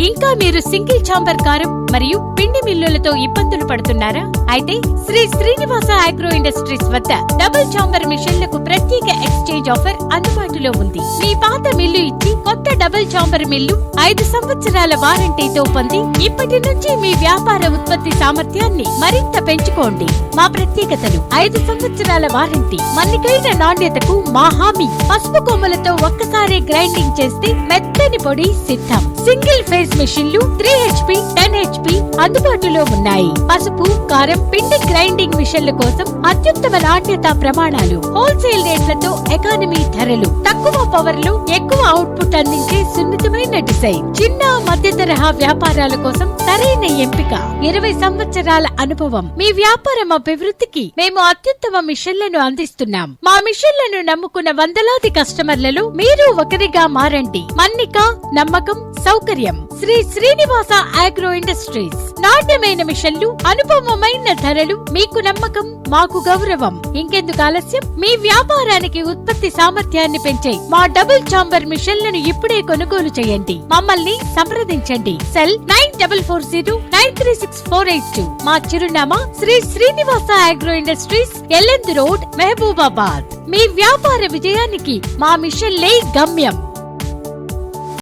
ఇంకా మీరు single chamber కారం మరియు పిండి మిల్లులతో ఇబ్బందులు పడుతున్నారా? అయితే శ్రీ శ్రీనివాస అగ్రో ఇండస్ట్రీస్ వద్ద డబుల్ ఛాంబర్ మిషన్లకు ప్రత్యేక ఎక్స్చేంజ్ ఆఫర్ అందుబాటులో ఉంది. మీ పాత మిల్లు ఇచ్చి కొత్త డబుల్ ఛాంబర్ మిల్లు 5 సంవత్సరాల వారంటీతో పొంది ఇప్పటి నుంచి మీ వ్యాపార ఉత్పత్తి సామర్థ్యాన్ని మరింత పెంచుకోండి. మా ప్రత్యేకతలు: 5 సంవత్సరాల వారంటీ, మన్నికైన నాణ్యతకు మా హామీ, పసుపు కొమ్మలతో ఒక్కసారి గ్రైండింగ్ చేస్తే మెత్తని పొడి సిద్ధం. సింగిల్ ఫేజ్ మిషన్లు 3 HP 10 HP అందుబాటులో ఉన్నాయి. పసుపు, కారం, పిండి గ్రైండింగ్ మిషన్ల కోసం అత్యుత్తమ నాణ్యత ప్రమాణాలు, హోల్సేల్ రేట్లతో ఎకానమీ ధరలు, తక్కువ పవర్ లో ఎక్కువ అవుట్పుట్ అందించే సున్నితమైన డిజైన్. చిన్న మధ్య తరహా వ్యాపారాల కోసం సరైన ఎంపిక. 20 సంవత్సరాల అనుభవం. మీ వ్యాపారం అభివృద్ధికి మేము అత్యుత్తమ మిషన్లను అందిస్తున్నాం. మా మిషన్లను నమ్ముకున్న వందలాది కస్టమర్లలో మీరు ఒకరిగా మారండి. మన్నిక, నమ్మకం, సౌకర్యం. Shri Srinivasa agro industries. నాణ్యమైన మిషన్లు, అనుభవమైన ధరలు. మీకు నమ్మకం, మాకు గౌరవం. ఇంకెందుకు ఆలస్యం? మీ వ్యాపారానికి ఉత్పత్తి సామర్థ్యాన్ని పెంచే మా డబుల్ ఛాంబర్ మిషన్లను ఇప్పుడే కొనుగోలు చేయండి. మమ్మల్ని సంప్రదించండి. సెల్ 9440936482. మా చిరునామా శ్రీ శ్రీనివాస అగ్రో ఇండస్ట్రీస్, ఎల్ఎంద్ రోడ్, మహబూబాబాద్. మీ వ్యాపార విజయానికి మా మిషన్లే గమ్యం.